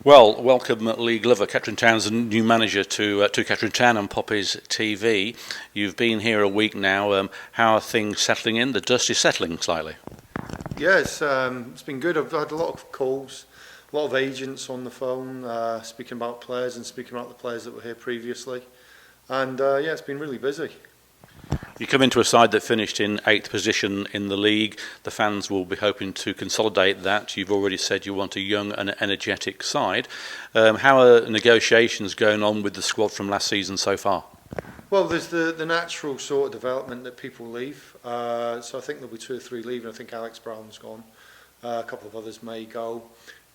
Well, welcome Lee Glover, Kettering Town's new manager to Kettering Town and Poppies TV. You've been here a week now. How are things settling in? The dust is settling slightly. Yeah, it's been good. I've had a lot of calls, a lot of agents on the phone speaking about players and speaking about the players that were here previously. And yeah, it's been really busy. You come into a side that finished in 8th position in the league. The fans will be hoping to consolidate that. You've already said you want a young and energetic side. How are negotiations going on with the squad from last season so far? Well, there's the natural sort of development that people leave. So I think there'll be 2 or 3 leaving. I think Alex Brown's gone. A couple of others may go.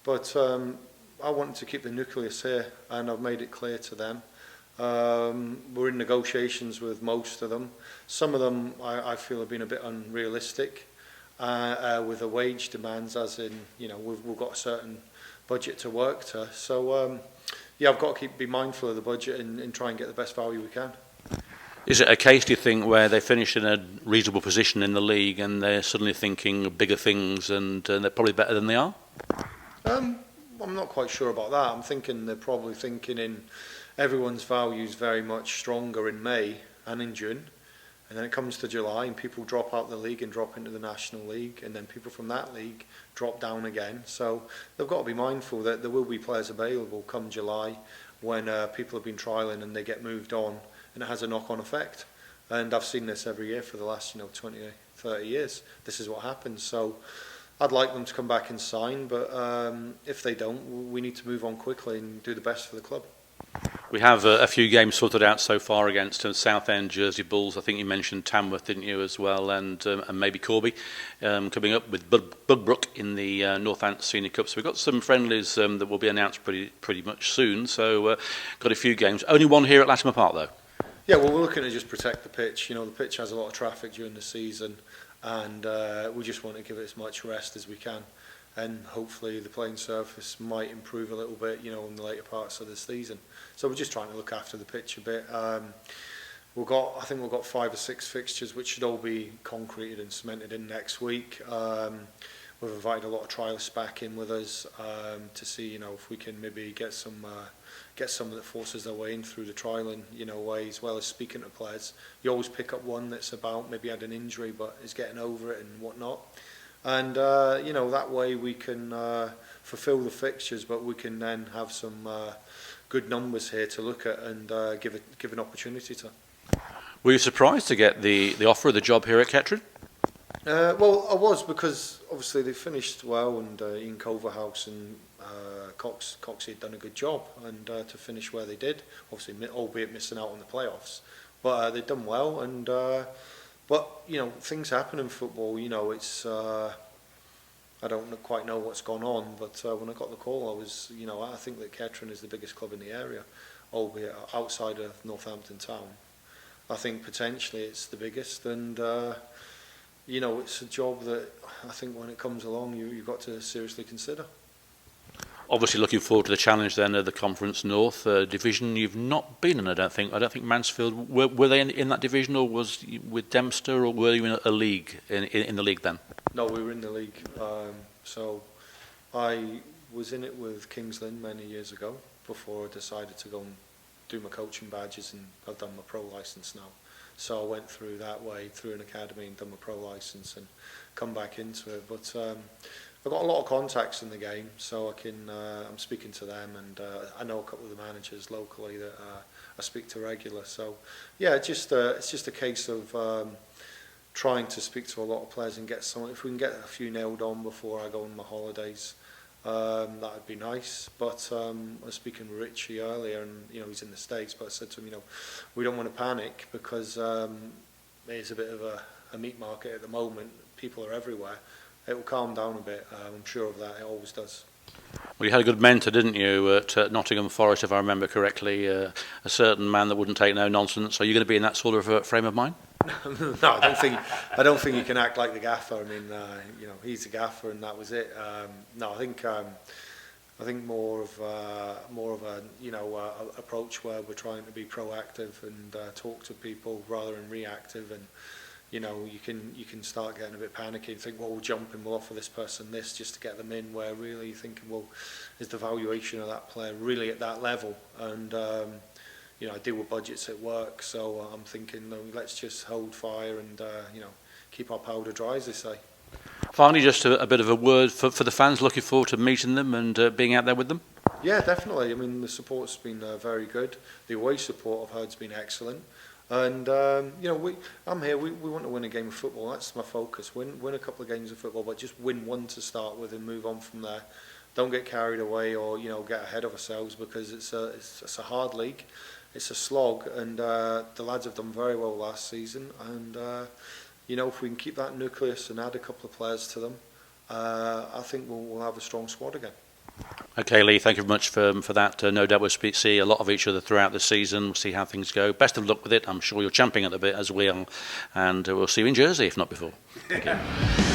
But I wanted to keep the nucleus here, and I've made it clear to them. We're in negotiations with most of them. Some of them I feel have been a bit unrealistic with the wage demands, as in, you know, we've got a certain budget to work to. So yeah, I've got to be mindful of the budget and try and get the best value we can. Is it a case, do you think, where they finish in a reasonable position in the league and they're suddenly thinking bigger things and they're probably better than they are? I'm not quite sure about that. I'm thinking they're probably thinking in everyone's values very much stronger in May and in June, and then it comes to July and people drop out the league and drop into the National League, and then people from that league drop down again. So they've got to be mindful that there will be players available come July when people have been trialling and they get moved on, and it has a knock-on effect. And I've seen this every year for the last 20, 30 years. This is what happens. So I'd like them to come back and sign, but if they don't, we need to move on quickly and do the best for the club. We have a few games sorted out so far against Southend, Jersey Bulls. I think you mentioned Tamworth, didn't you, as well, and maybe Corby coming up with Budbrook in the Northants Senior Cup. So we've got some friendlies that will be announced pretty much soon. So got a few games. Only one here at Latimer Park, though. Yeah, well, we're looking to just protect the pitch. You know, the pitch has a lot of traffic during the season, and we just want to give it as much rest as we can. And hopefully the playing surface might improve a little bit, in the later parts of the season. So we're just trying to look after the pitch a bit. I think we've got 5 or 6 fixtures which should all be concreted and cemented in next week. We've invited a lot of trialists back in with us to see, if we can maybe get some that forces their way in through the trialling, way, as well as speaking to players. You always pick up one that's about maybe had an injury but is getting over it and whatnot. And that way we can fulfil the fixtures, but we can then have some good numbers here to look at and give an opportunity to. Were you surprised to get the offer of the job here at Kettering? Well, I was, because obviously they finished well, and Ian Culverhouse and Coxey had done a good job, and to finish where they did, obviously albeit missing out on the playoffs, but they'd done well. And but things happen in football. It's I don't quite know what's gone on, but when I got the call, I was I think that Kettering is the biggest club in the area, albeit outside of Northampton Town. I think potentially it's the biggest, and it's a job that I think when it comes along, you've got to seriously consider. Obviously looking forward to the challenge then of the Conference North division. You've not been in, I don't think Mansfield, were they in that division, or was with Dempster, or were you in a league, in the league then? No, we were in the league. So I was in it with Kings Lynn many years ago before I decided to go and do my coaching badges, and I've done my pro licence now. So I went through that way, through an academy, and done my pro licence and come back into it. But I've got a lot of contacts in the game, so I can. I'm speaking to them, and I know a couple of the managers locally that I speak to regular. So yeah, it's just a case of trying to speak to a lot of players and get some. If we can get a few nailed on before I go on my holidays, that would be nice. But I was speaking with Richie earlier, and he's in the States. But I said to him, we don't want to panic, because it's a bit of a meat market at the moment. People are everywhere. It will calm down a bit. I'm sure of that. It always does. Well, you had a good mentor, didn't you, at Nottingham Forest, if I remember correctly, a certain man that wouldn't take no nonsense. Are you going to be in that sort of frame of mind? No, I don't think you can act like the gaffer. I mean, he's the gaffer, and that was it. No, I think more of a approach where we're trying to be proactive and talk to people rather than reactive, and you know, you can start getting a bit panicky and think, well, we'll jump and we'll offer this person this just to get them in, where really you're thinking, well, is the valuation of that player really at that level? And you know, I deal with budgets at work, so I'm thinking, no, let's just hold fire and you know, keep our powder dry, as they say. Finally, just a bit of a word for the fans. Looking forward to meeting them and being out there with them. Yeah, definitely. I mean, the support's been very good. The away support I've heard's been excellent. And you know, I'm here. We want to win a game of football. That's my focus. Win a couple of games of football, but just win one to start with and move on from there. Don't get carried away or, you know, get ahead of ourselves, because it's a hard league. It's a slog, and the lads have done very well last season. And you know, if we can keep that nucleus and add a couple of players to them, I think we'll have a strong squad again. Okay, Lee, thank you very much for that. No doubt we'll see a lot of each other throughout the season. We'll see how things go. Best of luck with it. I'm sure you're champing at the bit, as we are, and we'll see you in Jersey, if not before. Thank you.